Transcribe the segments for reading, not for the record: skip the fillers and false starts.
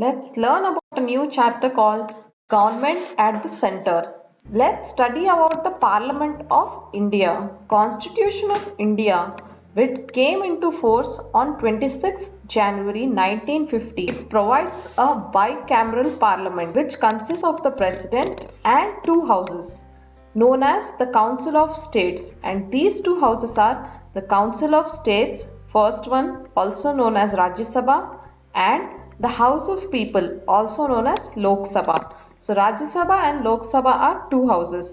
Let's learn about a new chapter called Government at the Center. Let's study about the Parliament of India. Constitution of India, which came into force on 26 January 1950. It provides a bicameral parliament which consists of the President and two houses known as the Council of States, and these two houses are the Council of States, first one also known as Rajya Sabha, and the House of People also known as Lok Sabha. So Rajya Sabha and Lok Sabha are two houses.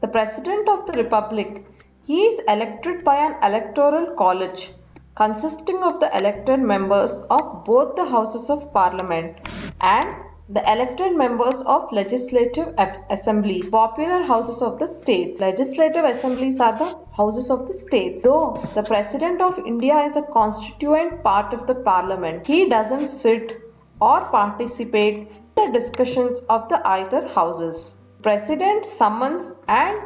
The President of the Republic, he is elected by an electoral college consisting of the elected members of both the houses of parliament and the elected members of legislative assemblies, popular houses of the states. Legislative assemblies are the houses of the states. Though the President of India is a constituent part of the parliament, he doesn't sit or participate in the discussions of the either houses. President summons and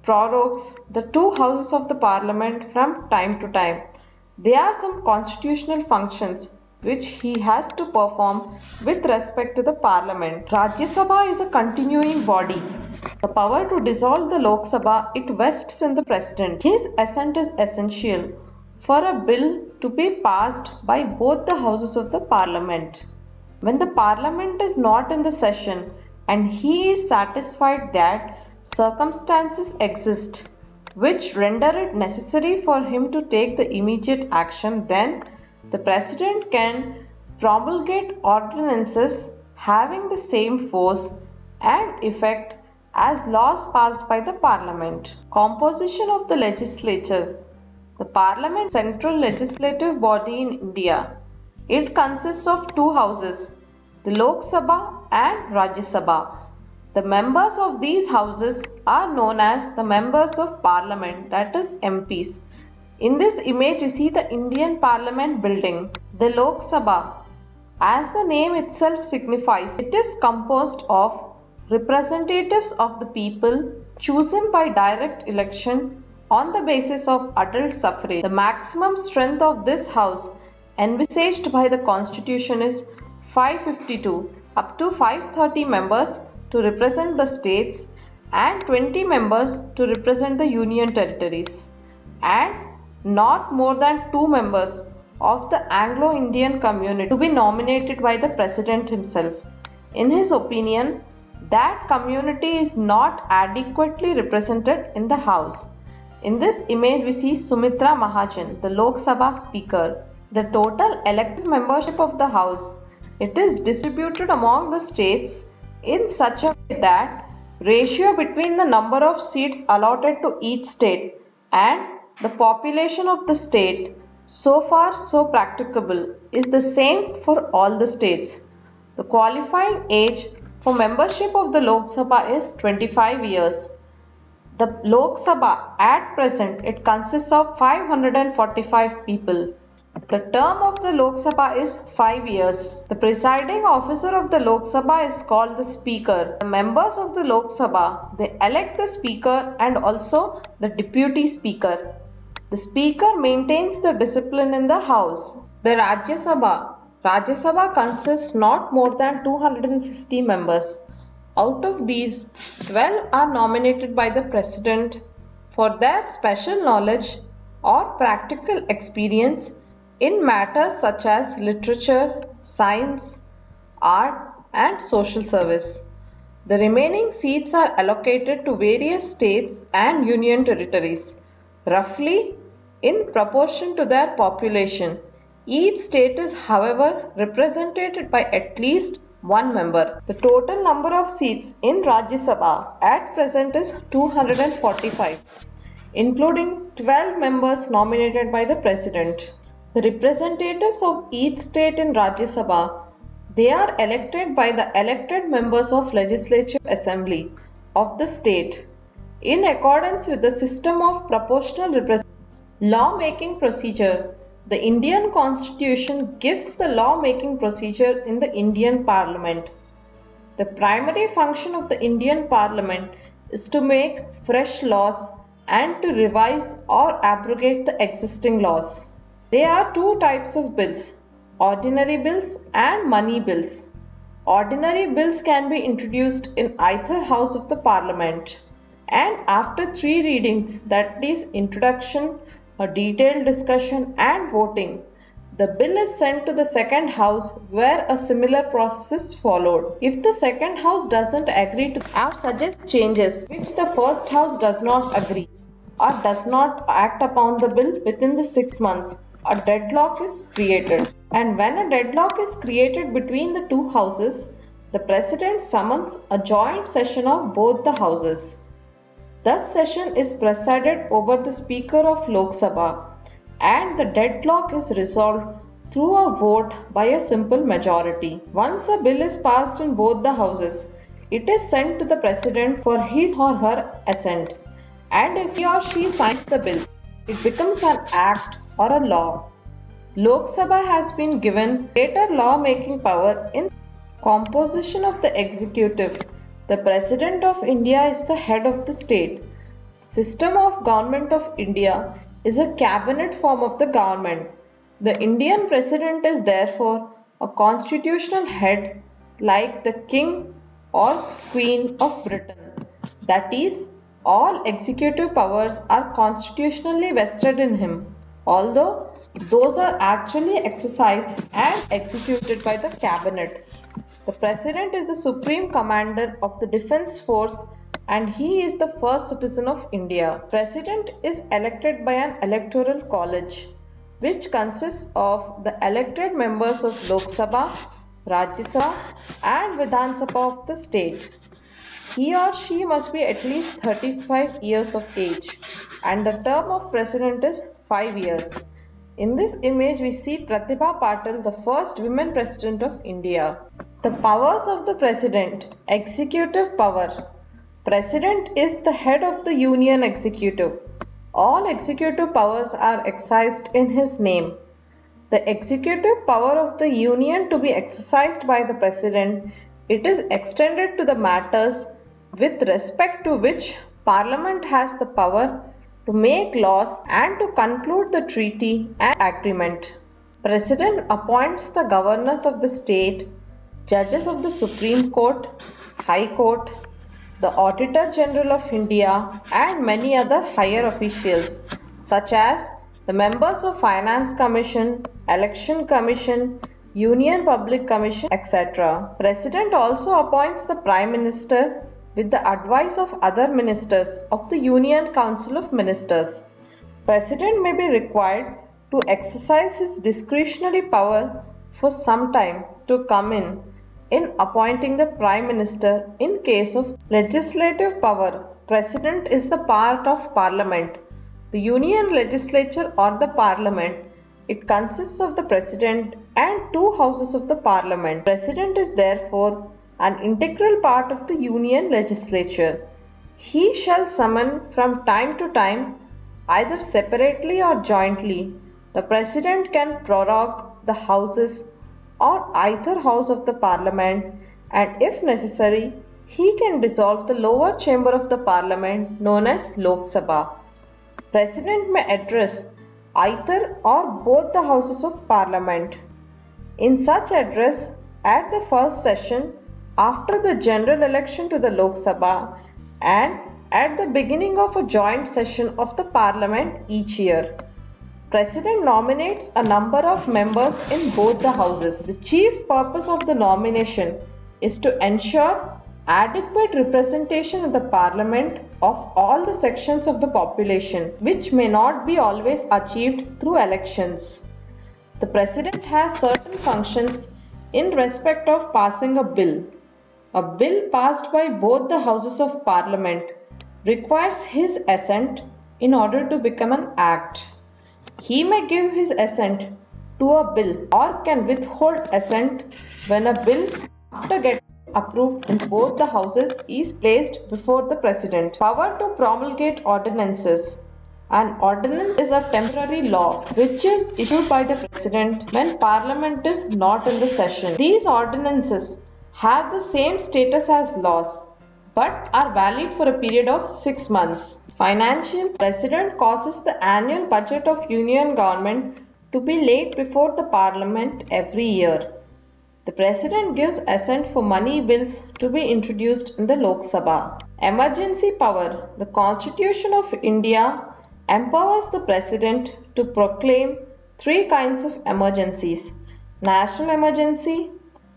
prorogues the two houses of the parliament from time to time. There are some constitutional functions which he has to perform with respect to the parliament. Rajya Sabha is a continuing body. The power to dissolve the Lok Sabha, it vests in the President. His assent is essential for a bill to be passed by both the houses of the parliament. When the parliament is not in the session and he is satisfied that circumstances exist which render it necessary for him to take the immediate action, then the President can promulgate ordinances having the same force and effect as laws passed by the Parliament. Composition of the legislature. The Parliament, central legislative body in India. It consists of two houses, the Lok Sabha and Rajya Sabha. The members of these houses are known as the members of Parliament, that is MPs. In this image you see the Indian Parliament building. The Lok Sabha, as the name itself signifies, it is composed of representatives of the people chosen by direct election on the basis of adult suffrage. The maximum strength of this house envisaged by the constitution is 552, up to 530 members to represent the states and 20 members to represent the union territories, and not more than 2 members of the Anglo-Indian community to be nominated by the President himself. In his opinion, that community is not adequately represented in the House. In this image we see Sumitra Mahajan, the Lok Sabha Speaker. The total elected membership of the House, it is distributed among the states in such a way that ratio between the number of seats allotted to each state and the population of the state, so far so practicable, is the same for all the states. The qualifying age for membership of the Lok Sabha is 25 years. The Lok Sabha at present, it consists of 545 people. The term of the Lok Sabha is 5 years. The presiding officer of the Lok Sabha is called the Speaker. The members of the Lok Sabha, they elect the Speaker and also the Deputy Speaker. The Speaker maintains the discipline in the House. The Rajya Sabha consists not more than 250 members. Out of these, 12 are nominated by the President for their special knowledge or practical experience in matters such as literature, science, art and social service. The remaining seats are allocated to various states and union territories, roughly in proportion to their population. Each state is, however, represented by at least one member. The total number of seats in Rajya Sabha at present is 245, including 12 members nominated by the President. The representatives of each state in Rajya Sabha, they are elected by the elected members of Legislative Assembly of the state in accordance with the system of proportional representation. Law-making procedure. The Indian Constitution gives the law-making procedure in the Indian Parliament. The primary function of the Indian Parliament is to make fresh laws and to revise or abrogate the existing laws. There are two types of bills, ordinary bills and money bills. Ordinary bills can be introduced in either house of the parliament, and after three readings, that is introduction, a detailed discussion and voting, the bill is sent to the second house where a similar process is followed. If the second house doesn't agree to or suggest changes which the first house does not agree or does not act upon the bill within the 6 months, a deadlock is created. And when a deadlock is created between the two houses, the President summons a joint session of both the houses. Thus session is presided over the Speaker of Lok Sabha, and the deadlock is resolved through a vote by a simple majority. Once a bill is passed in both the houses, it is sent to the President for his or her assent, and if he or she signs the bill, it becomes an act or a law. Lok Sabha has been given greater law-making power in composition of the executive. The President of India is the head of the state. System of Government of India is a cabinet form of the government. The Indian President is therefore a constitutional head like the King or Queen of Britain. That is, all executive powers are constitutionally vested in him, although those are actually exercised and executed by the cabinet. The President is the Supreme Commander of the Defence Force and he is the first citizen of India. President is elected by an electoral college which consists of the elected members of Lok Sabha, Rajya Sabha and Vidhan Sabha of the state. He or she must be at least 35 years of age and the term of President is 5 years. In this image we see Pratibha Patil, the first women President of India. The powers of the President. Executive power. President is the head of the Union Executive. All executive powers are exercised in his name. The executive power of the Union to be exercised by the President, it is extended to the matters with respect to which Parliament has the power to make laws and to conclude the treaty and agreement. President appoints the governors of the state, judges of the Supreme Court, High Court, the Auditor General of India and many other higher officials such as the members of Finance Commission, Election Commission, Union Public Commission, etc. President also appoints the Prime Minister with the advice of other ministers of the Union Council of Ministers. President may be required to exercise his discretionary power for some time to come in appointing the Prime Minister in case of legislative power. President is the part of Parliament. The Union Legislature or the Parliament, it consists of the President and two houses of the Parliament. President is therefore an integral part of the Union Legislature. He shall summon from time to time, either separately or jointly. The President can prorogue the houses or either house of the Parliament, and if necessary, he can dissolve the lower chamber of the Parliament known as Lok Sabha. President may address either or both the houses of Parliament. In such address, at the first session, after the general election to the Lok Sabha, and at the beginning of a joint session of the Parliament each year, President nominates a number of members in both the houses. The chief purpose of the nomination is to ensure adequate representation in the Parliament of all the sections of the population, which may not be always achieved through elections. The President has certain functions in respect of passing a bill. A bill passed by both the houses of Parliament requires his assent in order to become an act. He may give his assent to a bill or can withhold assent when a bill, after getting approved in both the houses, is placed before the President. Power to promulgate ordinances. An ordinance is a temporary law which is issued by the President when Parliament is not in the session. These ordinances have the same status as laws but are valid for a period of 6 months. Financial. President causes the annual budget of Union Government to be laid before the Parliament every year. The President gives assent for money bills to be introduced in the Lok Sabha. Emergency power. The Constitution of India empowers the President to proclaim three kinds of emergencies: national emergency,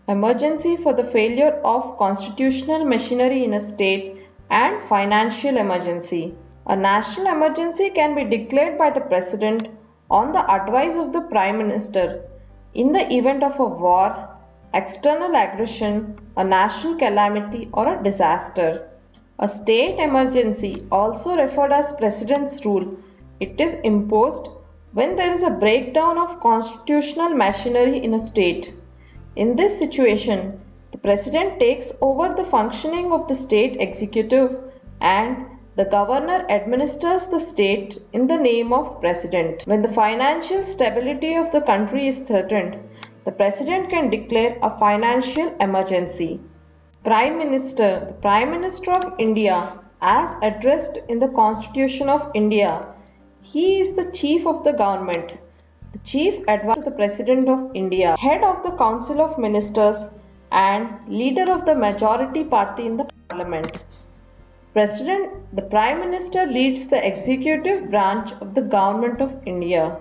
emergency for the failure of constitutional machinery in a state, and financial emergency. A national emergency can be declared by the President on the advice of the Prime Minister in the event of a war, external aggression, a national calamity, or a disaster. A state emergency, also referred as President's rule, it is imposed when there is a breakdown of constitutional machinery in a state. In this situation, the President takes over the functioning of the state executive and the governor administers the state in the name of President. When the financial stability of the country is threatened, the President can declare a financial emergency. Prime Minister. The Prime Minister of India, as addressed in the Constitution of India, he is the Chief of the Government, the Chief Advisor to the President of India, Head of the Council of Ministers, and Leader of the majority party in the Parliament. The Prime Minister leads the executive branch of the Government of India.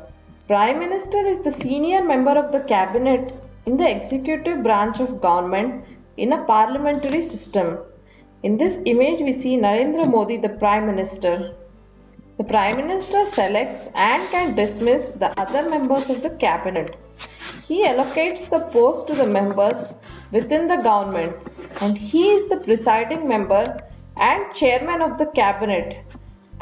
Prime Minister is the senior member of the Cabinet in the executive branch of government in a parliamentary system. In this image we see Narendra Modi, the Prime Minister. The Prime Minister selects and can dismiss the other members of the Cabinet. He allocates the post to the members within the government, and he is the presiding member and chairman of the Cabinet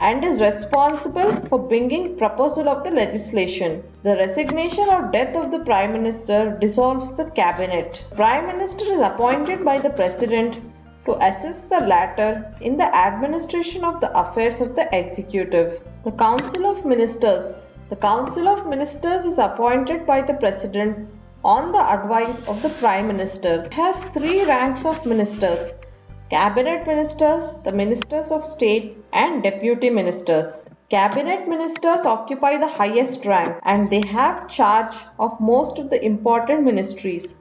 and is responsible for bringing proposal of the legislation. The resignation or death of the Prime Minister dissolves the Cabinet. Prime Minister is appointed by the President to assist the latter in the administration of the affairs of the executive. The Council of Ministers. The Council of Ministers is appointed by the President on the advice of the Prime Minister. It has three ranks of ministers: Cabinet Ministers, the Ministers of State, and Deputy Ministers. Cabinet Ministers occupy the highest rank and they have charge of most of the important ministries.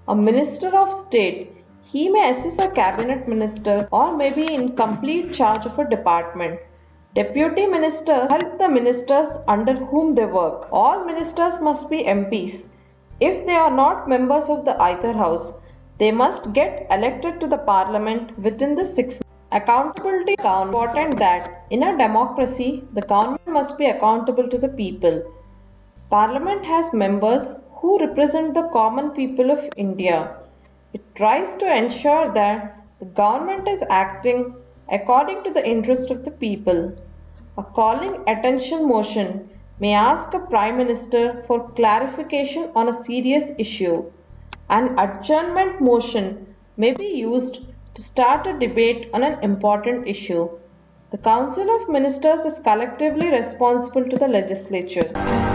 A Minister of State, he may assist a Cabinet Minister or may be in complete charge of a department. Deputy Ministers help the ministers under whom they work. All ministers must be MPs. If they are not members of the either house, they must get elected to the Parliament within the 6 months. Accountability is important that in a democracy, the government must be accountable to the people. Parliament has members who represent the common people of India. It tries to ensure that the government is acting according to the interest of the people. A calling attention motion may ask a Prime Minister for clarification on a serious issue. An adjournment motion may be used to start a debate on an important issue. The Council of Ministers is collectively responsible to the legislature.